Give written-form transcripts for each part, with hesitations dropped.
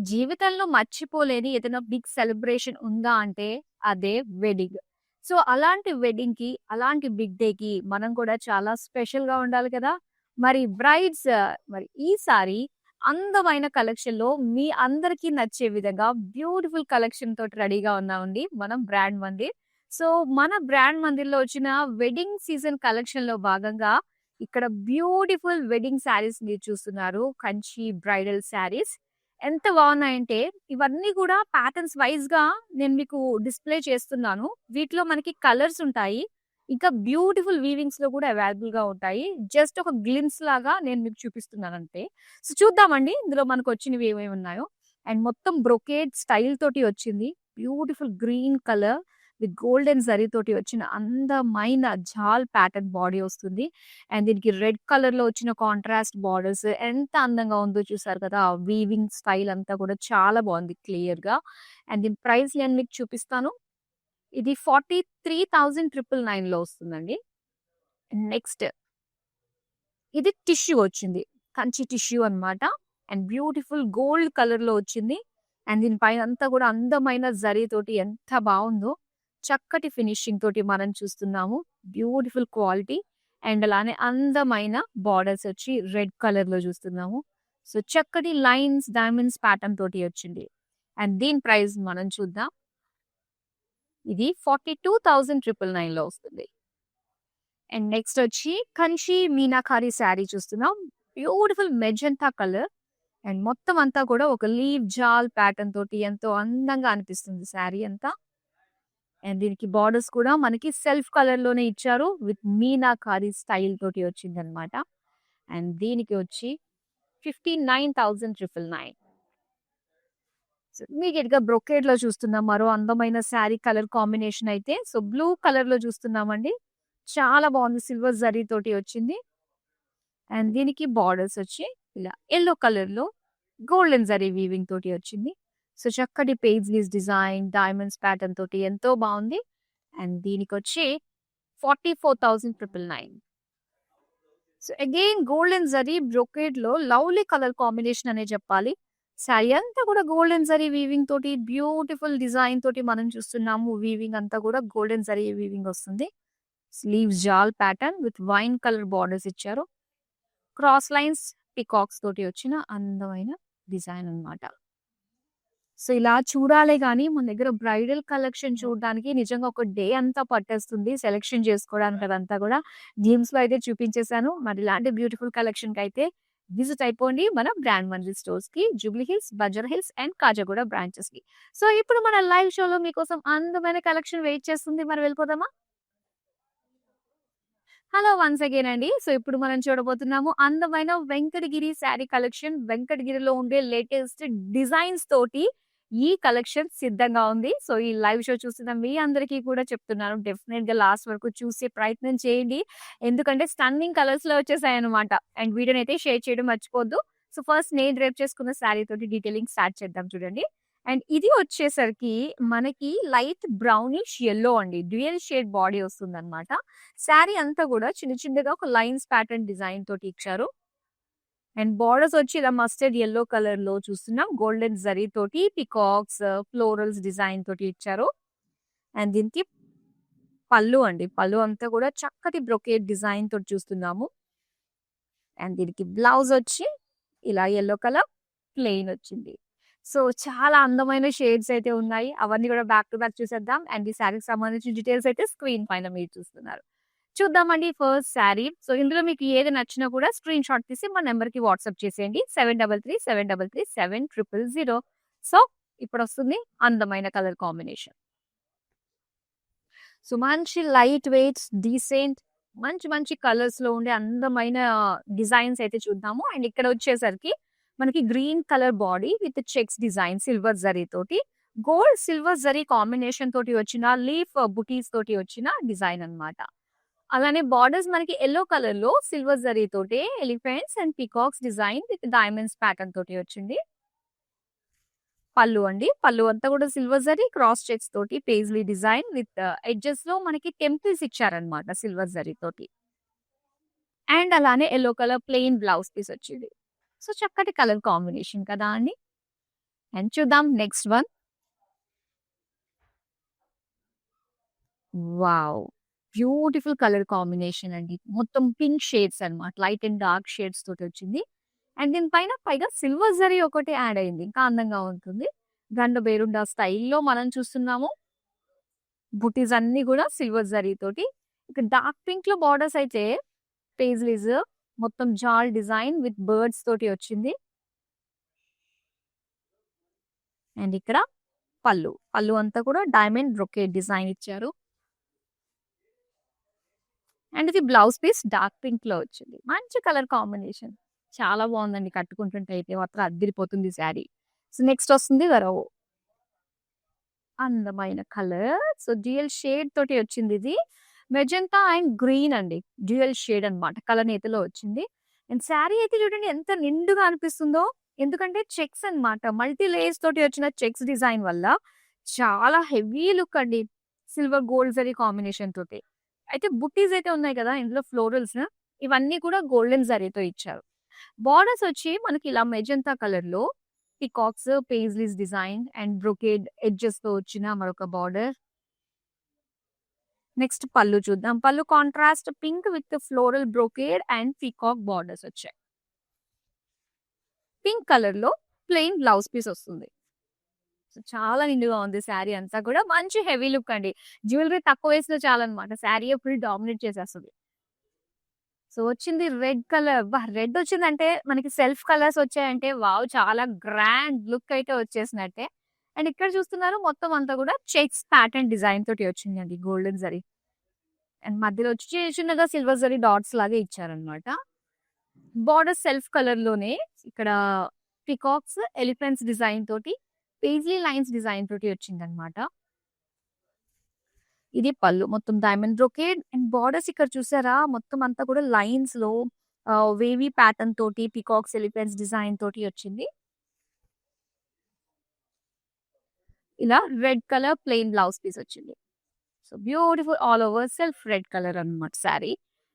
జీవితంలో మర్చిపోలేని ఏదైనా బిగ్ సెలబ్రేషన్ ఉందా అంటే అదే వెడ్డింగ్. సో, అలాంటి వెడ్డింగ్‌కి, అలాంటి బిగ్ డేకి మనం కూడా చాలా స్పెషల్‌గా ఉండాలి కదా! మరి బ్రైడ్స్ మరి ఈసారి అందమైన కలెక్షన్‌లో మీ అందరికీ నచ్చే విధంగా బ్యూటిఫుల్ కలెక్షన్ తోటి రెడీగా ఉన్నామండి మనం బ్రాండ్ మందిర్. సో, మన బ్రాండ్ మందిర్‌లో వచ్చిన వెడ్డింగ్ సీజన్ కలెక్షన్‌లో భాగంగా ఇక్కడ బ్యూటిఫుల్ వెడ్డింగ్ శారీస్ మీరు చూస్తున్నారు. కంచి బ్రైడల్ శారీస్. ఎంత బావున్నాయంటే, ఇవన్నీ గూడా ప్యాటర్న్స్ వైస్‌గా నేను మీకు డిస్‌ప్లే చేస్తున్నాను. వీటిలో మనకి కలర్స్ ఉంటాయి. ఇంకా బ్యూటిఫుల్ వీవింగ్స్‌లో కూడా అవైలబుల్‌గా ఉంటాయి. జస్ట్ ఒక గ్లిమ్స్ లాగా నేను మీకు చూపిస్తున్నానంతే. సో, చూద్దామండి ఇందులో మనకొచ్చినవి ఏమేమి ఉన్నాయో. అండ్ మొత్తం బ్రొకేడ్ స్టైల్ తోటి వచ్చింది. Beautiful green colour with golden zari తోటి వచ్చిన అందమైన జాల్ ప్యాటర్న్ బాడీ వస్తుంది. అండ్ దీనికి రెడ్ కలర్‌లో వచ్చిన కాంట్రాస్ట్ బార్డర్స్ ఎంత అందంగా ఉందో చూసారు కదా! ఆ వీవింగ్ స్టైల్ అంతా కూడా చాలా బావుంది క్లియర్‌గా. అండ్ దీని ప్రైస్ నేను మీకు చూపిస్తాను. ఇది 43,999లో వస్తుందండి. నెక్స్ట్ ఇది టిష్యూ వచ్చింది. కంచి టిష్యూ అన్నమాట. అండ్ బ్యూటిఫుల్ గోల్డ్ కలర్‌లో వచ్చింది. అండ్ దీని పైనంతా కూడా అందమైన జరీ తోటి ఎంత బావుందో. చక్కటి ఫినిషింగ్ తోటి మనం చూస్తున్నాము. Beautiful quality. అండ్ అలానే అందమైన బార్డర్స్ వచ్చి రెడ్ కలర్‌లో చూస్తున్నాము. సో, చక్కటి లైన్స్, డైమండ్స్ ప్యాటర్న్ తోటి వచ్చింది. అండ్ దీని ప్రైస్ మనం చూద్దాం. ఇది 42,999లో వస్తుంది. అండ్ నెక్స్ట్ వచ్చి కంచి మీనాకారి శారీ చూస్తున్నాం. Beautiful magenta colour. అండ్ మొత్తం అంతా కూడా ఒక లీవ్ జాల్ ప్యాటర్న్ తోటి ఎంతో అందంగా అనిపిస్తుంది శారీ అంతా. అండ్ దీనికి బార్డర్స్ కూడా మనకి సెల్ఫ్ కలర్ లోనే ఇచ్చారు. విత్ మీనాకారి స్టైల్ తోటి వచ్చిందనమాట. అండ్ దీనికి వచ్చి 59,999. సో, ఇమ్మీడియేట్ గా బ్రొకేడ్ లో చూస్తున్నాం మరో అందమైన శారీ కలర్ కాంబినేషన్ అయితే. సో, బ్లూ కలర్ లో చూస్తున్నామండి. చాలా బాగుంది. సిల్వర్ జరీ తోటి వచ్చింది. అండ్ దీనికి బార్డర్స్ వచ్చి ఇలా యెల్లో కలర్ లో గోల్డెన్ జరీ వీవింగ్ తోటి వచ్చింది. సో, చక్కటి పేజ్లీస్ డిజైన్, డైమండ్స్ ప్యాటర్న్ తోటి ఎంతో బాగుంది. అండ్ దీనికొచ్చి 44,999. సో, అగైన్ గోల్డెన్ జరీ బ్రొకేడ్‌లో లవ్లీ కలర్ కాంబినేషన్ అనే చెప్పాలి. శారీ అంతా కూడా గోల్డెన్ జరీ వీవింగ్ తోటి బ్యూటిఫుల్ డిజైన్ తోటి మనం చూస్తున్నాము. వీవింగ్ అంతా కూడా గోల్డెన్ జరీ వీవింగ్ వస్తుంది. Sleeves jaal pattern with wine colour borders ఇచ్చారు. క్రాస్ లైన్స్, పీకాక్స్ తోటి వచ్చిన అందమైన డిజైన్ అన్నమాట. సో, ఇలా చూడాలే గానీ, మన దగ్గర బ్రైడల్ కలెక్షన్ చూడడానికి నిజంగా ఒక డే అంతా పట్టేస్తుంది. సెలక్షన్ చేసుకోవడానికి అదంతా గూడా. గ్లిమ్స్‌లో అయితే చూపించేసాను. మరి ఇలాంటి బ్యూటిఫుల్ కలెక్షన్‌కైతే విజిట్ అయిపోండి మన బ్రాండ్ మంజిల్ స్టోర్స్‌కి. జూబ్లీ హిల్స్, బంజారా హిల్స్ అండ్ కాజాగూడ బ్రాంచెస్‌కి. సో, ఇప్పుడు మన లైవ్ షోలో మీకోసం అందమైన కలెక్షన్ వెయిట్ చేస్తుంది. మరి వెళ్ళిపోదామా? హలో వన్స్ అగైన్ అండి. సో, ఇప్పుడు మనం చూడబోతున్నాము అందమైన వెంకటగిరి శారీ కలెక్షన్. వెంకటగిరిలో ఉండే లేటెస్ట్ డిజైన్స్ తోటి ఈ కలెక్షన్ సిద్ధంగా ఉంది. సో, ఈ లైవ్ షో చూస్తున్న మీ అందరికీ కూడా చెప్తున్నాను. డెఫినిట్‌గా లాస్ట్ వరకు చూసే ప్రయత్నం చేయండి. ఎందుకంటే స్టన్నింగ్ కలర్స్‌లో వచ్చేసాయన్నమాట. అండ్ వీడియోనైతే షేర్ చేయడం మర్చిపోవద్దు. సో, ఫస్ట్ నేను డ్రేప్ చేసుకున్న శారీ తోటి డీటెయిలింగ్ స్టార్ట్ చేద్దాం చూడండి. అండ్ ఇది వచ్చేసరికి మనకి లైట్ బ్రౌనిష్ యెల్లో అండి. డ్యూయల్ షేడ్ బాడీ వస్తుందన్నమాట. శారీ అంతా గూడా చిన్న చిన్నగా ఒక లైన్స్ ప్యాటర్న్ డిజైన్ తోటి ఇచ్చారు. అండ్ బోర్డర్స్ వచ్చి ఇలా మస్టర్డ్ యెల్లో కలర్ లో చూస్తున్నాం. గోల్డెన్ జరీ తోటి పికాక్స్, ఫ్లోరల్స్ డిజైన్ తోటి ఇచ్చారు. అండ్ దీనికి పళ్ళు అండి. పళ్ళు అంతా కూడా చక్కటి బ్రొకేడ్ డిజైన్ తోటి చూస్తున్నాము. అండ్ దీనికి బ్లౌజ్ వచ్చి ఇలా యెల్లో కలర్ ప్లెయిన్ వచ్చింది. సో, చాలా అందమైన షేడ్స్ అయితే ఉన్నాయి. అవన్నీ కూడా బ్యాక్ టు బ్యాక్ చూసేద్దాం. అండ్ ఈ శారీకి సంబంధించిన డీటెయిల్స్ అయితే స్క్రీన్ పైన మీరు చూస్తున్నారు. చూద్దామండి ఫస్ట్ శారీ. సో, ఇందులో మీకు ఏది నచ్చినా కూడా స్క్రీన్ షాట్ తీసి మా నంబర్‌కి వాట్సాప్ చేసేయండి. 7337337000. సో, ఇప్పుడొస్తుంది అందమైన కలర్ కాంబినేషన్. సో, మంచి లైట్ వెయిట్స్, డీసెంట్ మంచి మంచి కలర్స్‌లో ఉండే అందమైన డిజైన్స్ అయితే చూద్దాము. అండ్ ఇక్కడ వచ్చేసరికి మనకి green colour body with checks design silver zari తోటి, గోల్డ్ సిల్వర్ జరీ కాంబినేషన్ తోటి వచ్చిన లీఫ్ బుటీస్ తోటి వచ్చిన డిజైన్ అన్నమాట. అలానే బార్డర్స్ మనకి యెల్లో కలర్‌లో సిల్వర్ జరీ తోటి elephants and peacocks design with diamonds pattern తోటి వచ్చింది. పళ్ళు అండి. పళ్ళు అంతా కూడా సిల్వర్ జరీ క్రాస్ చెక్స్ తోటి పేజ్లీ డిజైన్ విత్ ఎడ్జెస్‌లో మనకి టెంపుల్స్ ఇచ్చారన్నమాట సిల్వర్ జరీ తోటి. అండ్ అలానే yellow colour plain blouse piece వచ్చింది. సో, చక్కటి కలర్ కాంబినేషన్ కదా అండి! అండ్ చూద్దాం next one. Wow! Beautiful colour combination అండి. మొత్తం పింక్ షేడ్స్ అన్నమాట. లైట్ అండ్ డార్క్ షేడ్స్ తోటొచ్చింది. అండ్ దీని పైన పైగా సిల్వర్ జరీ ఒకటి యాడ్ అయింది. ఇంకా అందంగా ఉంటుంది. గండ బేరుండా స్టైల్‌లో మనం చూస్తున్నాము. బుటీస్ అన్నీ గూడా సిల్వర్ జరీతోటి. ఇక డార్క్ పింక్‌లో బోర్డర్స్ అయితే పేజ్లీస్ మొత్తం జాల్ డిజైన్ విత్ బర్డ్స్ తోటి వచ్చింది. అండ్ ఇక్కడ పళ్ళు. పళ్ళు అంతా కూడా డైమండ్ బ్రొకేడ్ డిజైన్ ఇచ్చారు. అండ్ ఇది బ్లౌజ్ పీస్ డార్క్ పింక్‌లో వచ్చింది. మంచి కలర్ కాంబినేషన్. చాలా బావుందండి. కట్టుకుంటుంటే అయితే మాత్రం అద్దిరిపోతుంది శారీ. సో, నెక్స్ట్ వస్తుంది అందమైన కలర్. సో, డ్యూయల్ షేడ్ తోటి వచ్చిందిది. మెజెంటా అండ్ గ్రీన్ అండి. డ్యూయల్ షేడ్ అన్నమాట. కలనేతలో వచ్చింది. అండ్ శారీ అయితే చూడండి ఎంత నిండుగా అనిపిస్తుందో. ఎందుకంటే చెక్స్ అన్నమాట. మల్టీ లేయర్స్ తోటి వచ్చిన చెక్స్ డిజైన్ వల్ల చాలా హెవీ లుక్ అండి. సిల్వర్ గోల్డ్ జరీ కాంబినేషన్ తోటి. అయితే బుట్టీస్ అయితే ఉన్నాయి కదా! ఇందులో ఫ్లోరల్స్ ఇవన్నీ కూడా గోల్డెన్ జరీతో ఇచ్చారు. బోర్డర్స్ వచ్చి మనకి ఇలా మెజెంటా కలర్‌లో peacocks, paisleys design and brocade ఎడ్జెస్‌తో వచ్చిన మరొక బోర్డర్. నెక్స్ట్ పళ్ళు చూద్దాం. Pallu contrast pink with floral brocade and peacock borders వచ్చాయి. పింక్ కలర్‌లో ప్లెయిన్ బ్లౌజ్ పీస్ వస్తుంది. సో, చాలా నిండుగా ఉంది శారీ అంతా కూడా. మంచి హెవీ లుక్ అండి. జ్యువెలరీ తక్కువ వేసినా చాలన్నమాట. శారీయే ఫుల్ డామినేట్ చేసేస్తది. సో, వచ్చింది రెడ్ కలర్. అబ్బా! రెడ్ వచ్చిందంటే మనకి సెల్ఫ్ కలర్స్ వచ్చాయంటే వావ్! చాలా గ్రాండ్ లుక్ అయితే వచ్చేసినట్టే. అండ్ ఇక్కడ చూస్తున్నారు మొత్తం అంతా కూడా చెక్స్ ప్యాటర్న్ డిజైన్ తోటి వచ్చిందండి గోల్డెన్ జరీ. అండ్ మధ్యలో వచ్చి చిన్నగా సిల్వర్ జరీ డాట్స్ లాగా ఇచ్చారన్నమాట. బోర్డర్ సెల్ఫ్ కలర్‌లోనే ఇక్కడ పీకాక్స్, ఎలిఫెంట్స్ డిజైన్ తోటి పేజ్లీ లైన్స్ డిజైన్ తోటి వచ్చిందన్నమాట. ఇది పళ్ళు. మొత్తం డైమండ్ బ్రొకేడ్ అండ్ బోర్డర్స్ ఇక్కడ చూసారా? మొత్తం అంతా కూడా లైన్స్‌లో వేవీ ప్యాటర్న్ తోటి పీకాక్స్, ఎలిఫెంట్స్ డిజైన్ తోటి వచ్చింది. ఇలా red colour plain blouse piece వచ్చింది. So, beautiful all over self red colour అన్నమాట శారీ.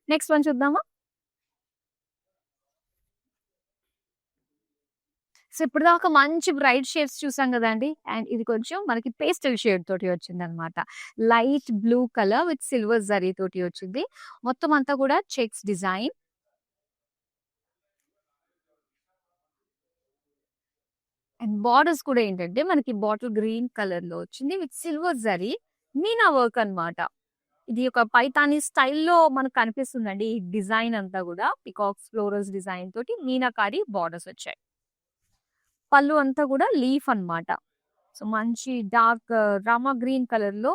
నెక్స్ట్ వన్ చూద్దామా? సో, ఇప్పటిదాకా మంచి బ్రైట్ షేడ్స్ చూసాం గదండీ! అండ్ ఇది కొంచెం మనకి పేస్టల్ షేడ్ తోటి వచ్చిందనమాట. Light blue colour with silver zari తోటి వచ్చింది. మొత్తం అంతా కూడా చెక్స్ డిజైన్. అండ్ బోర్డర్స్ కూడా ఏంటంటే మనకి బాటిల్ గ్రీన్ కలర్‌లో వచ్చింది with silver zari Meena work అన్నమాట. ఇది ఒక పైతాని స్టైల్‌లో మనకు కనిపిస్తుందండి. ఈ డిజైన్ అంతా గూడా పీకాక్స్, ఫ్లోరల్స్ డిజైన్ తోటి మీనాకారి బోర్డర్స్ వచ్చాయి. పళ్ళు అంతా కూడా లీఫ్ అన్నమాట. సో, మంచి డార్క్ రామా గ్రీన్ కలర్‌లో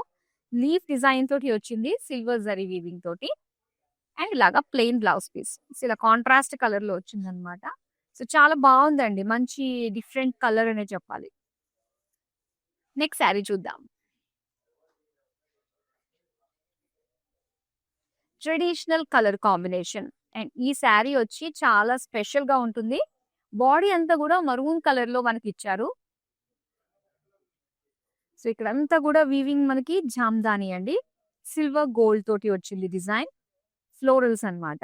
లీఫ్ డిజైన్ తోటి వచ్చింది. సిల్వర్ జరీ వీవింగ్ తోటి. అండ్ ఇలాగా ప్లెయిన్ బ్లౌజ్ పీస్. సో, ఇలా కాంట్రాస్ట్ కలర్‌లో వచ్చిందన్నమాట. సో, చాలా బావుందండి. మంచి డిఫరెంట్ కలర్ అనే చెప్పాలి. నెక్స్ట్ శారీ చూద్దాం. Traditional colour combination. అండ్ ఈ శారీ వచ్చి చాలా స్పెషల్‌గా ఉంటుంది. బాడీ అంతా కూడా మరూన్ కలర్‌లో మనకిచ్చారు. సో, ఇక్కడంతా కూడా వీవింగ్ మనకి జామ్దాని అండి. సిల్వర్ గోల్డ్ తోటి వచ్చింది డిజైన్. ఫ్లోరల్స్ అన్నమాట.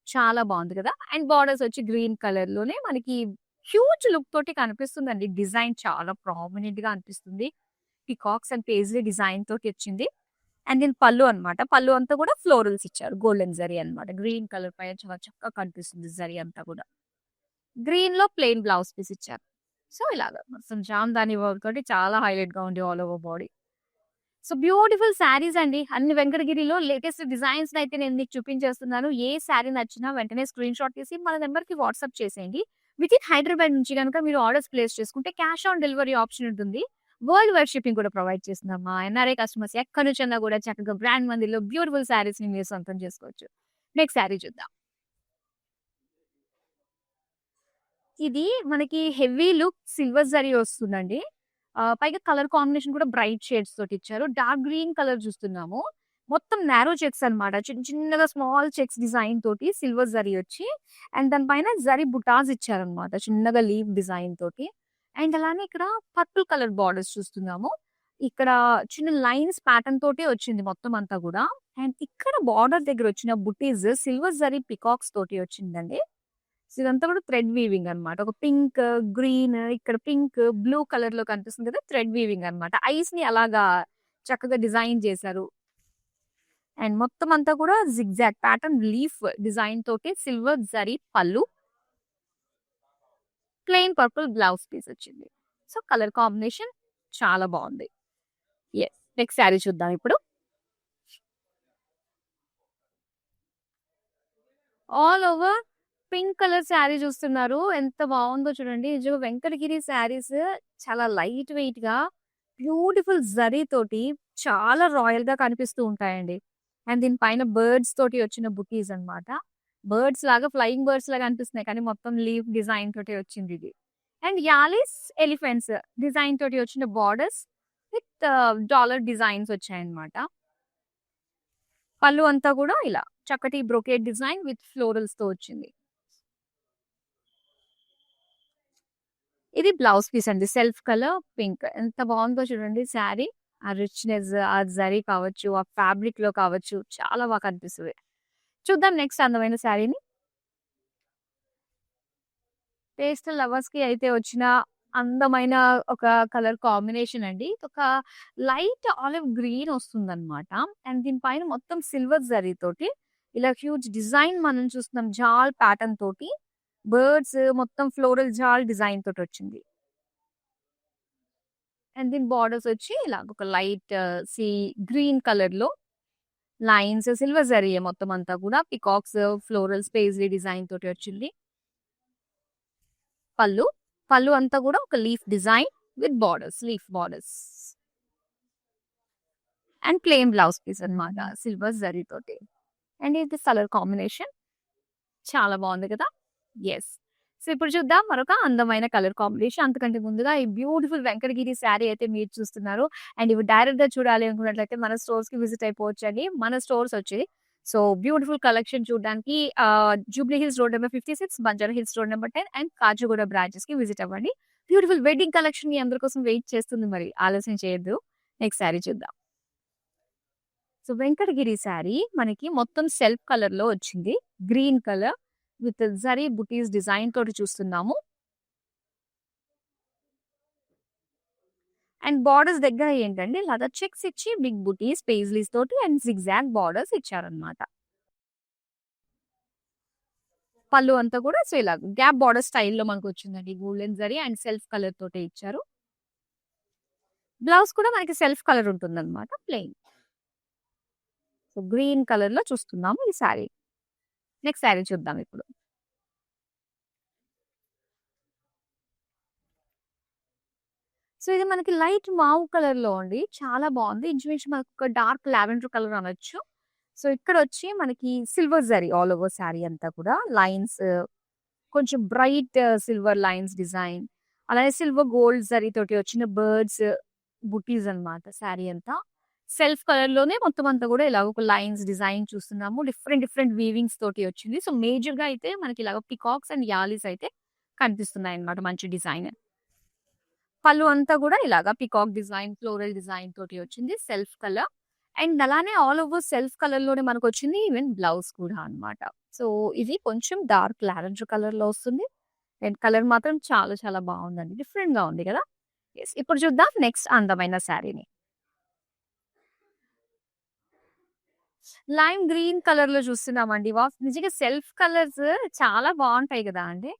చాలా బావుంది కదా! అండ్ బోర్డర్స్ వచ్చి గ్రీన్ కలర్‌లోనే మనకి హ్యూజ్ లుక్ తోటి కనిపిస్తుందండి. డిజైన్ చాలా ప్రామినెంట్‌గా అనిపిస్తుంది. పీకాక్స్ అండ్ పేజ్లీ డిజైన్ తోటి వచ్చింది. అండ్ దీని పళ్ళు అన్నమాట. పళ్ళు అంతా కూడా ఫ్లోరల్స్ ఇచ్చారు. గోల్డెన్ జరీ అన్నమాట. గ్రీన్ కలర్ పైన చాలా చక్కగా కనిపిస్తుంది జరీ అంతా కూడా. గ్రీన్‌లో ప్లెయిన్ బ్లౌజ్ పీస్ ఇచ్చారు. సో, ఇలాగా మొత్తం జామ్దాని వర్క్ తోటి చాలా హైలైట్‌గా ఉంది all over body. So, beautiful saris అండి. అన్ని వెంకటగిరిలో లేటెస్ట్ డిజైన్స్‌నయితే నేను మీకు చూపించేస్తున్నాను. ఏ శారీ నచ్చినా వెంటనే స్క్రీన్‌షాట్ తీసి మన నంబర్‌కి వాట్సాప్ చేసేయండి. వితిన్ హైదరాబాద్ నుంచి గనుక మీరు ఆర్డర్స్ ప్లేస్ చేసుకుంటే క్యాష్ ఆన్ డెలివరీ ఆప్షన్ ఉంటుంది. వరల్డ్ వైడ్ షిప్పింగ్ కూడా ప్రొవైడ్ చేస్తున్నాం. మా ఎన్ఆర్ఐ కస్టమర్స్ ఎక్కడి నుంచన్నా కూడా చక్కగా బ్రాండ్ మందిలో బ్యూటిఫుల్ శారీస్‌ని మీరు సొంతం చేసుకోవచ్చు. నెక్స్ట్ శారీ చూద్దాం. ఇది మనకి హెవీ లుక్ సిల్వర్ జరీ వస్తుందండి. పైగా కలర్ కాంబినేషన్ కూడా బ్రైట్ షేడ్స్ తోటి ఇచ్చారు. డార్క్ గ్రీన్ కలర్ చూస్తున్నాము. మొత్తం నారో చెక్స్ అన్నమాట. చిన్నగా స్మాల్ చెక్స్ డిజైన్ తోటి సిల్వర్ జరీ వచ్చి అండ్ దాని పైన జరీ బుటాస్ ఇచ్చారన్నమాట. చిన్నగా లీఫ్ డిజైన్ తోటి. అండ్ అలానే ఇక్కడ పర్పుల్ కలర్ బోర్డర్స్ చూస్తున్నాము. ఇక్కడ చిన్న లైన్స్ ప్యాటర్న్ తోటే వచ్చింది మొత్తం అంతా కూడా. అండ్ ఇక్కడ బోర్డర్ దగ్గర వచ్చిన బుటీస్ సిల్వర్ జరీ పికాక్స్ తోటి వచ్చిందండి. సో ఇదంతా కూడా థ్రెడ్ వీవింగ్ అన్నమాట. ఒక పింక్, గ్రీన్, ఇక్కడ పింక్, బ్లూ కలర్‌లో కనిపిస్తుంది కదా! థ్రెడ్ వీవింగ్ అన్నమాట. ఐస్‌ని అలాగా చక్కగా డిజైన్ చేశారు. అండ్ మొత్తం అంతా కూడా జిగ్‌జాగ్ ప్యాటర్న్ లీఫ్ డిజైన్ తోటి సిల్వర్ జరీ పళ్ళు, ప్లెయిన్ పర్పుల్ బ్లౌజ్ పీస్ వచ్చింది. సో కలర్ కాంబినేషన్ చాలా బావుంది. యెస్. నెక్స్ట్ శారీ చూద్దాం ఇప్పుడు. All over pink colour sari చూస్తున్నారు. ఎంత బావుందో చూడండి. నిజంగా వెంకటగిరి శారీస్ చాలా లైట్ వెయిట్‌గా బ్యూటిఫుల్ జరీ తోటి చాలా రాయల్‌గా కనిపిస్తూ ఉంటాయండి. అండ్ దీని పైన బర్డ్స్ తోటి వచ్చిన బుటీస్ అన్నమాట. బర్డ్స్ లాగా ఫ్లయింగ్ బర్డ్స్ లాగా అనిపిస్తున్నాయి. కానీ మొత్తం లీఫ్ డిజైన్ తోటి వచ్చిందిది. అండ్ యాలిస్ ఎలిఫెంట్స్ డిజైన్ తోటి వచ్చిన బోర్డర్స్ విత్ డాలర్ డిజైన్స్ వచ్చాయన్నమాట. పళ్ళు అంతా కూడా ఇలా చక్కటి బ్రొకేడ్ డిజైన్ విత్ ఫ్లోరల్స్ తో వచ్చింది. ఇది బ్లౌజ్ పీస్ అండి. Self colour pink. ఎంత బావుందో చూడండి శారీ. ఆ రిచ్‌నెస్, ఆ జరీ కావచ్చు, ఆ ఫ్యాబ్రిక్‌లో కావచ్చు చాలా బాగా కనిపిస్తది. చూద్దాం నెక్స్ట్ అందమైన శారీని. పేస్టల్ లవర్స్‌కి అయితే వచ్చిన అందమైన ఒక కలర్ కాంబినేషన్ అండి. ఒక లైట్ ఆలివ్ గ్రీన్ వస్తుందన్నమాట. అండ్ దీని పైన మొత్తం సిల్వర్ జరీతోటి ఇలా హ్యూజ్ డిజైన్ మనం చూస్తున్నాం. జాల్ ప్యాటర్న్ తోటి బర్డ్స్ మొత్తం ఫ్లోరల్ జాల్ డిజైన్ తోటొచ్చింది. అండ్ దీని బోర్డర్స్ వచ్చి ఇలాగ ఒక లైట్ సీ గ్రీన్ కలర్‌లో లైన్స్ సిల్వర్ జరీయే మొత్తం అంతా కూడా. పికాక్స్, ఫ్లోరల్స్, పేజ్లీ డిజైన్ తోటి వచ్చింది. పళ్ళు. పళ్ళు అంతా కూడా ఒక leaf design with borders, leaf borders. And plain blouse piece అన్నమాట. సిల్వర్ జరీతోటి. అండ్ ఇది కలర్ కాంబినేషన్ చాలా బావుంది కదా! యెస్. సో, ఇప్పుడు చూద్దాం మరొక అందమైన కలర్ కాంబినేషన్. అంతకంటే ముందుగా ఈ బ్యూటిఫుల్ వెంకటగిరి శారీ అయితే మీరు చూస్తున్నారు. అండ్ ఇవి డైరెక్ట్‌గా చూడాలి అనుకున్నట్లయితే మన స్టోర్స్‌కి విజిట్ అయిపోవచ్చండి. మన స్టోర్స్ వచ్చి సో, బ్యూటిఫుల్ కలెక్షన్ చూడడానికి Jubilee Hills road number 56, Banjara Hills road number 10 and Kachiguda బ్రాంచెస్‌కి విజిట్ అవ్వండి. బ్యూటిఫుల్ వెడ్డింగ్ కలెక్షన్ మీ అందరి కోసం వెయిట్ చేస్తుంది మరి. ఆలస్యం చేయొద్దు. నెక్స్ట్ శారీ చూద్దాం. సో, వెంకటగిరి శారీ మనకి మొత్తం సెల్ఫ్ కలర్‌లో వచ్చింది. Green colour with zari buttis design తోటి చూస్తున్నాము. అండ్ బోర్డర్స్ దగ్గర ఏంటంటే ఇలాగా చెక్స్ ఇచ్చి బిగ్ బుటీస్, పేజ్లీస్ తోటి అండ్ జిగ్‌జాగ్ బోర్డర్స్ ఇచ్చారన్నమాట. పళ్ళు అంతా కూడా సో ఇలాగ గ్యాప్ బోర్డర్ స్టైల్‌లో మనకొచ్చిందండి. Golden zari and self colour తోటే ఇచ్చారు. బ్లౌజ్ కూడా మనకి సెల్ఫ్ కలర్ ఉంటుందన్నమాట ప్లెయిన్. సో, గ్రీన్ కలర్‌లో చూస్తున్నాము ఈ శారీ. నెక్స్ట్ శారీ చూద్దాం ఇప్పుడు. సో, ఇది మనకి లైట్ మావు కలర్‌లో అండి. చాలా బావుంది. ఇంచుమించు మనకొక డార్క్ లావెండర్ కలర్ అనొచ్చు. సో, ఇక్కడొచ్చి మనకి silver zari all over sari అంతా కూడా లైన్స్ కొంచెం బ్రైట్ సిల్వర్ లైన్స్ డిజైన్. అలాగే సిల్వర్ గోల్డ్ జరీతోటి వచ్చిన బర్డ్స్, బుటీస్ అన్నమాట శారీ అంతా. సెల్ఫ్ కలర్‌లోనే మొత్తం అంతా కూడా ఇలాగ ఒక లైన్స్ డిజైన్ చూస్తున్నాము. డిఫరెంట్ డిఫరెంట్ వీవింగ్స్ తోటి వచ్చింది. సో, మేజర్‌గా అయితే మనకి ఇలాగ పికాక్స్ అండ్ యాలీస్ అయితే కనిపిస్తున్నాయన్నమాట మంచి డిజైన్. పళ్ళు అంతా కూడా ఇలాగా పికాక్ డిజైన్, ఫ్లోరల్ డిజైన్ తోటి వచ్చింది. Self colour. అండ్ అలానే ఆల్ ఓవర్ సెల్ఫ్ కలర్‌లోనే మనకొచ్చింది ఈవెన్ బ్లౌజ్ కూడా అన్నమాట. సో, ఇది కొంచెం డార్క్ లావెండర్ కలర్‌లో వస్తుంది. అండ్ కలర్ మాత్రం చాలా చాలా బావుందండి. డిఫరెంట్‌గా ఉంది కదా! యెస్. ఇప్పుడు చూద్దాం నెక్స్ట్ అందమైన శారీని. లైమ్ గ్రీన్ కలర్‌లో చూస్తున్నామండి. నిజంగా సెల్ఫ్ కలర్స్ చాలా బావుంటాయి గదా అండి.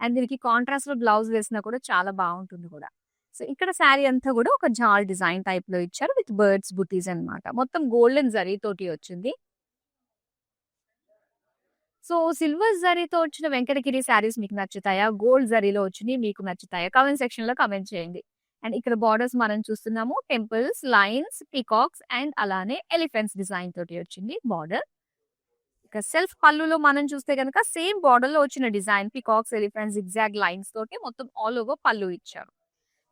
అండ్ దీనికి కాంట్రాస్ట్‌లో బ్లౌజ్ వేసినా కూడా చాలా బావుంటుంది కూడా. సో, ఇక్కడ శారీ అంతా కూడా ఒక జాల్ డిజైన్ టైప్‌లో ఇచ్చారు విత్ బర్డ్స్ బుటీస్ అన్నమాట. మొత్తం గోల్డెన్ జరీతోటి వచ్చింది. సో, సిల్వర్ జరీతో వచ్చిన వెంకటగిరి శారీస్ మీకు నచ్చుతాయా? గోల్డ్ జరీలో వచ్చినయి మీకు నచ్చుతాయా? కామెంట్ సెక్షన్‌లో కామెంట్ చేయండి. అండ్ ఇక్కడ బోర్డర్స్ మనం చూస్తున్నాము. టెంపుల్స్, లైన్స్, పీకాక్స్ అండ్ అలానే ఎలిఫెంట్స్ డిజైన్ తోటి వచ్చింది బోర్డర్. ఇక సెల్ఫ్ పళ్ళులో మనం చూస్తే గనక సేమ్ బోర్డర్‌లో వచ్చిన design peacocks, elephants, zigzag lines తోటి మొత్తం ఆల్ ఓవర్ పళ్ళు ఇచ్చారు.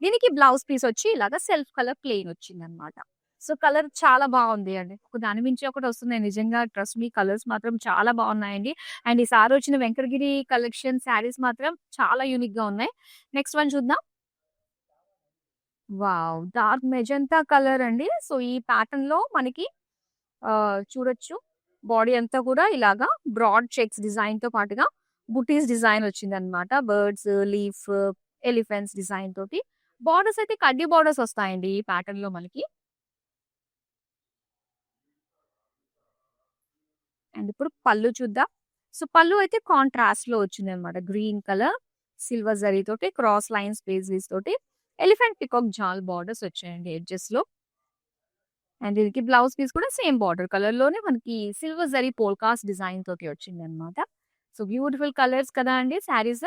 దీనికి బ్లౌజ్ పీస్ వచ్చి ఇలాగా సెల్ఫ్ కలర్ ప్లెయిన్ వచ్చిందన్నమాట. సో, కలర్ చాలా బావుంది అండి. ఒక దాని మించి ఒకటి వస్తున్నాయి. నిజంగా ట్రస్ట్ మీ కలర్స్ మాత్రం చాలా బావున్నాయండి. అండ్ ఈసారి వచ్చిన వెంకటగిరి కలెక్షన్ శారీస్ మాత్రం చాలా యూనిక్‌గా ఉన్నాయి. నెక్స్ట్ వన్ చూద్దాం. వావ్! డార్క్ మెజంతా కలర్ అండి. సో, ఈ ప్యాటర్న్‌లో మనకి చూడొచ్చు. బాడీ అంతా కూడా ఇలాగా బ్రాడ్ చెక్స్ డిజైన్‌తో పాటుగా బుటీస్ డిజైన్ వచ్చిందనమాట. బర్డ్స్, లీఫ్, ఎలిఫెంట్స్ డిజైన్ తోటి. బోర్డర్స్ అయితే కడ్డీ బోర్డర్స్ వస్తాయండి ఈ ప్యాటర్న్‌లో మనకి. అండ్ ఇప్పుడు పళ్ళు చూద్దాం. సో, పళ్ళు అయితే కాంట్రాస్ట్‌లో వచ్చిందనమాట. గ్రీన్ కలర్, సిల్వర్ జరీతోటి క్రాస్ లైన్స్ పేజ్‌లీస్ తోటి ఎలిఫెంట్ పీకాక్ జాల్ బోర్డర్స్ వచ్చాయండి ఎడ్జెస్‌లో. అండ్ దీనికి బ్లౌజ్ పీస్ కూడా సేమ్ బార్డర్ కలర్‌లోనే మనకి సిల్వర్ జరీ పోల్కాస్ డిజైన్ తోటి వచ్చిందనమాట. సో, బ్యూటిఫుల్ కలర్స్ కదా అండి శారీస్.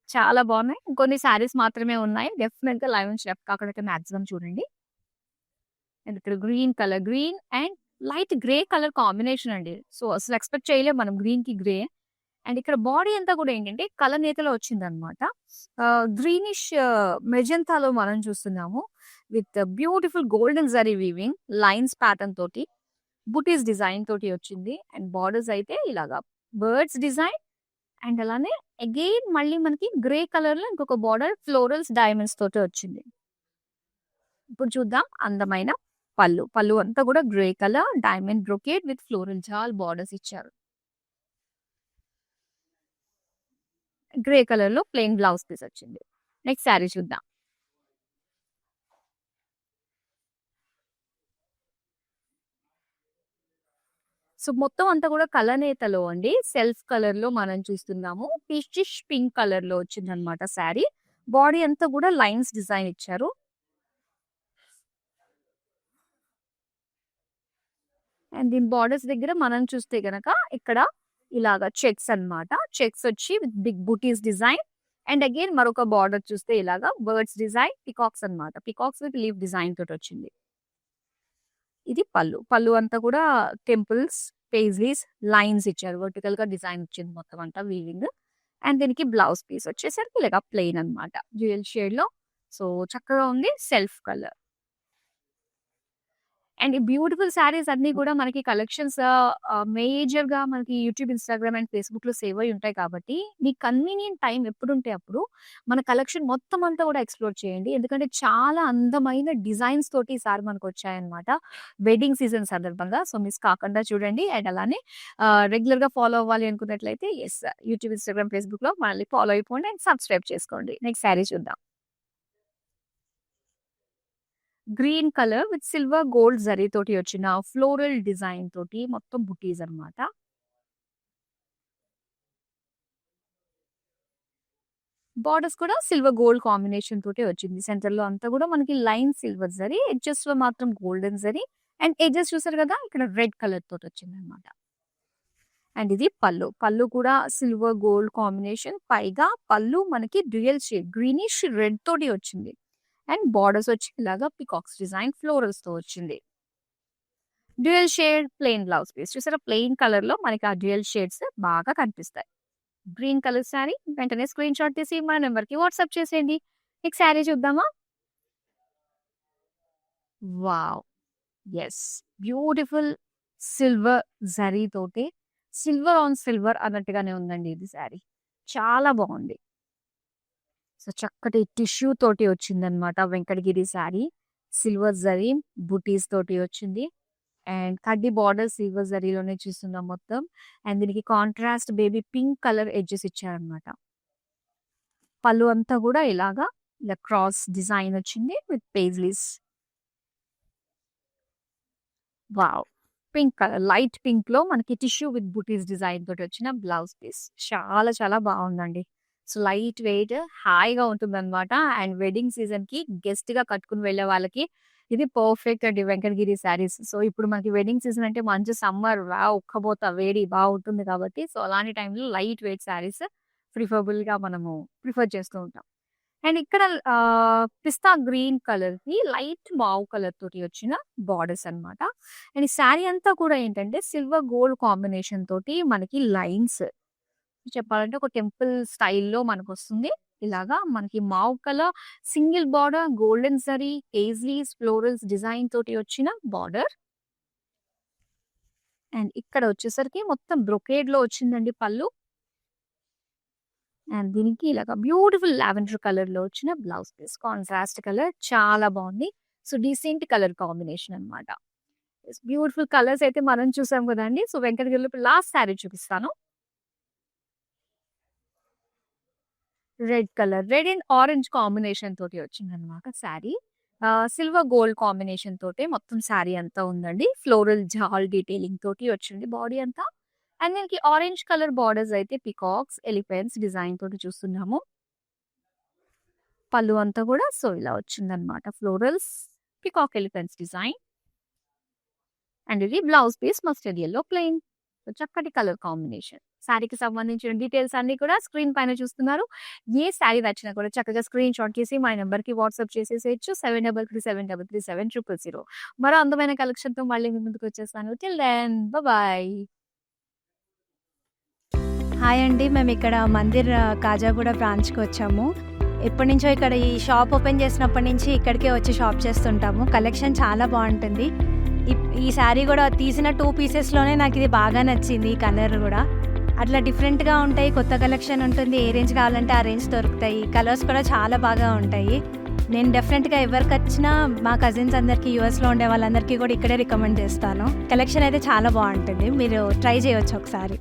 చాలా బాగున్నాయి. ఇంకొన్ని శారీస్ మాత్రమే ఉన్నాయి. డెఫినిట్‌గా లైవ్ నుంచి లెఫ్ట్ కాకుండా మాక్సిమం చూడండి. అండ్ ఇక్కడ green colour, green and light grey colour combination అండి. సో, అసలు ఎక్స్‌పెక్ట్ చేయలేం మనం గ్రీన్‌కి గ్రే. అండ్ ఇక్కడ బాడీ అంతా కూడా ఏంటంటే కలనేతలో వచ్చిందనమాట. గ్రీనిష్ మెజంతాలో మనం చూస్తున్నాము. With beautiful golden zari weaving, lines pattern తోటి, బుటీస్ డిజైన్ తోటి వచ్చింది. అండ్ బార్డర్స్ అయితే ఇలాగా బర్డ్స్ డిజైన్ అండ్ అలానే అగైన్ మళ్ళీ మనకి గ్రే కలర్‌లో ఇంకొక బార్డర్ ఫ్లోరల్స్, డైమండ్స్ తోటి వచ్చింది. ఇప్పుడు చూద్దాం అందమైన పళ్ళు. పళ్ళు అంతా కూడా grey colour diamond brocade with floral jaal borders ఇచ్చారు. గ్రే కలర్‌లో ప్లెయిన్ బ్లౌజ్ పీస్ వచ్చింది. నెక్స్ట్ శారీ చూద్దాం. సో, మొత్తం అంతా కూడా కలనేతలో అండి. సెల్ఫ్ కలర్‌లో మనం చూస్తున్నాము. పీచిష్ పింక్ కలర్‌లో వచ్చిందనమాట శారీ. బాడీ అంతా కూడా లైన్స్ డిజైన్ ఇచ్చారు. అండ్ దీని బార్డర్స్ దగ్గర మనం చూస్తే గనక ఇక్కడ ఇలాగా చెక్స్ అన్నమాట. చెక్స్ వచ్చి with big butis design and again మరొక బార్డర్ చూస్తే ఇలాగా బర్డ్స్ డిజైన్, పికాక్స్ అన్నమాట. పికాక్స్ విత్ లీఫ్ డిజైన్ తోటొచ్చింది. ఇది పళ్ళు. పళ్ళు అంతా కూడా టెంపుల్స్, పేజ్లీస్, లైన్స్ ఇచ్చారు. వర్టికల్‌గా డిజైన్ వచ్చింది మొత్తం అంతా వీవింగ్. అండ్ దీనికి బ్లౌజ్ పీస్ వచ్చేసరికి ఇలాగ ప్లెయిన్ అన్నమాట. డ్యూయల్ షేడ్‌లో సో, చక్కగా ఉంది. Self colour. అండ్ ఈ బ్యూటిఫుల్ శారీస్ అన్నీ కూడా మనకి కలెక్షన్స్ మేజర్‌గా మనకి యూట్యూబ్, ఇన్‌స్టాగ్రామ్ అండ్ ఫేస్‌బుక్‌లో సేవ్ అయ్యి ఉంటాయి కాబట్టి, మీకు కన్వీనియంట్ టైమ్ ఎప్పుడుంటే అప్పుడు మన కలెక్షన్ మొత్తం అంతా కూడా ఎక్స్‌ప్లోర్ చేయండి. ఎందుకంటే చాలా అందమైన డిజైన్స్ తోటి ఈసారి మనకొచ్చాయన్నమాట. వెడ్డింగ్ సీజన్ సందర్భంగా. సో, మిస్ కాకుండా చూడండి. అండ్ అలానే రెగ్యులర్‌గా ఫాలో అవ్వాలి అనుకున్నట్లయితే యెస్ యూట్యూబ్, ఇన్‌స్టాగ్రామ్, ఫేస్‌బుక్‌లో మనల్ని ఫాలో అయిపోండి అండ్ సబ్స్క్రైబ్ చేసుకోండి. నెక్స్ట్ శారీ చూద్దాం. Green colour with silver gold zari తోటి వచ్చిన ఫ్లోరల్ డిజైన్ తోటి మొత్తం బుటీస్ అన్నమాట. బార్డర్స్ కూడా సిల్వర్ గోల్డ్ కాంబినేషన్ తోటే వచ్చింది. సెంటర్ లో అంతా కూడా మనకి లైన్ సిల్వర్ జరీ, ఎడ్జెస్ లో మాత్రం గోల్డెన్ జరీ అండ్ ఎడ్జెస్ చూసారు కదా ఇక్కడ రెడ్ కలర్ తోటి వచ్చింది అనమాట. అండ్ ఇది పళ్ళు. పళ్ళు కూడా సిల్వర్ గోల్డ్ కాంబినేషన్. పైగా పళ్ళు మనకి డ్యూయల్ షేడ్ గ్రీనిష్ రెడ్ తోటి వచ్చింది. అండ్ బార్డర్స్ వచ్చి ఇలాగా పికాక్స్ డిజైన్ ఫ్లోరల్స్ తో వచ్చింది. Dual shade plain blouse piece. చూసారా ప్లెయిన్ కలర్ లో మనకి ఆ డ్యూయల్ షేడ్స్ బాగా కనిపిస్తాయి. గ్రీన్ కలర్ శారీ వెంటనే స్క్రీన్ షాట్ తీసి మన నెంబర్ కి వాట్సాప్ చేసేయండి. మీకు శారీ చూద్దామా? Wow! Yes. Beautiful silver zari తోటి సిల్వర్ ఆన్ సిల్వర్ అన్నట్టుగానే ఉందండి ఇది శారీ. చాలా బాగుంది. సో, చక్కటి టిష్యూ తోటి వచ్చిందనమాట వెంకటగిరి శారీ. సిల్వర్ జరీ బుటీస్ తోటి వచ్చింది. అండ్ కడ్డీ బార్డర్ సిల్వర్ జరీలోనే చూస్తున్నాం మొత్తం. అండ్ దీనికి contrast baby pink colour edges ఇచ్చారనమాట. పళ్ళు అంతా కూడా ఇలాగా ఇలా క్రాస్ డిజైన్ వచ్చింది with paisleys. Wow! Pink colour light pink లో మనకి టిష్యూ విత్ బుటీస్ డిజైన్ తోటి వచ్చిన బ్లౌజ్ పీస్. చాలా చాలా బాగుందండి. సో, లైట్ వెయిట్ హాయిగా ఉంటుందన్నమాట. అండ్ వెడ్డింగ్ సీజన్ కి గెస్ట్ గా కట్టుకుని వెళ్ళే వాళ్ళకి ఇది పర్ఫెక్ట్ అండి వెంకటగిరి శారీస్. సో, ఇప్పుడు మనకి వెడ్డింగ్ సీజన్ అంటే మంచి సమ్మర్ వావ్! ఉక్కబోత వేడి బాగుంటుంది కాబట్టి సో, అలాంటి టైంలో లైట్ వెయిట్ శారీస్ ప్రిఫరబుల్ గా మనము ప్రిఫర్ చేస్తూ ఉంటాం. అండ్ ఇక్కడ పిస్తా గ్రీన్ కలర్‌కి లైట్ మావ్ కలర్ తోటి వచ్చిన బార్డర్స్ అన్నమాట. అండ్ ఈ శారీ అంతా కూడా ఏంటంటే సిల్వర్ గోల్డ్ కాంబినేషన్ తోటి మనకి లైన్స్ చెప్పాలంటే ఒక టెంపుల్ స్టైల్‌లో మనకొస్తుంది. ఇలాగా మనకి mauve colour single border golden zari, paisleys, florals design తోటి వచ్చిన బార్డర్. అండ్ ఇక్కడ వచ్చేసరికి మొత్తం బ్రొకేడ్‌లో వచ్చిందండి పళ్ళు. అండ్ దీనికి ఇలాగ బ్యూటిఫుల్ లావెండర్ కలర్‌లో వచ్చిన బ్లౌజ్ పీస్. కాంట్రాస్ట్ కలర్ చాలా బావుంది. సో, డీసెంట్ కలర్ కాంబినేషన్ అన్నమాట. యెస్ బ్యూటిఫుల్ కలర్స్ అయితే మనం చూసాం కదండీ. సో, వెంకటగిరిలో ఇప్పుడు లాస్ట్ శారీ చూపిస్తాను. Red colour. Red and orange combination తోటి వచ్చిందనమాట శారీ. సిల్వర్ గోల్డ్ కాంబినేషన్ తోటే మొత్తం శారీ అంతా ఉందండి. ఫ్లోరల్ జాల్ డీటెయిలింగ్ తోటి వచ్చింది బాడీ అంతా. అండ్ దీనికి ఆరెంజ్ కలర్ బార్డర్స్ అయితే పికాక్స్, ఎలిఫెంట్స్ డిజైన్ తోటి చూస్తున్నాము. పళ్ళు అంతా కూడా సో ఇలా వచ్చిందనమాట. Florals, peacock elephants design. And ఇది blouse piece mustard yellow plain. చక్కటి కలర్ కాంబినేషన్. శారీకి సంబంధించిన డీటెయిల్స్ అన్ని కూడా స్క్రీన్ పైన చూస్తున్నారు. ఏ శారీ నచ్చినా కూడా చక్కగా స్క్రీన్ షాట్ చేసి మా నెంబర్‌కి వాట్సాప్ చేసేసేయొచ్చు. 7337337000. మరో అందమైన కలెక్షన్‌తో మళ్ళీ మీ ముందుకు వచ్చేస్తాను. Till then bye. హాయ్ అండి. మేము ఇక్కడ మందిర్ కాజాగూడ బ్రాంచ్‌కి వచ్చాము. ఎప్పటినుంచో ఇక్కడ ఈ షాప్ ఓపెన్ చేసినప్పటి నుంచి ఇక్కడికే వచ్చి షాప్ చేస్తుంటాము. కలెక్షన్ చాలా బాగుంటుంది. ఈ శారీ కూడా తీసిన 2 పీసెస్‌లోనే నాకు ఇది బాగా నచ్చింది. ఈ కలర్ కూడా అట్లా డిఫరెంట్‌గా ఉంటాయి. కొత్త కలెక్షన్ ఉంటుంది. ఏ రేంజ్ కావాలంటే ఆ రేంజ్ దొరుకుతాయి. కలర్స్ కూడా చాలా బాగా ఉంటాయి. నేను డెఫినెట్‌గా ఎవరికి వచ్చినా మా కజిన్స్ అందరికీ యూఎస్‌లో ఉండే వాళ్ళందరికీ కూడా ఇక్కడే రికమెండ్ చేస్తాను. కలెక్షన్ అయితే చాలా బాగుంటుంది. మీరు ట్రై చేయొచ్చు ఒకసారి.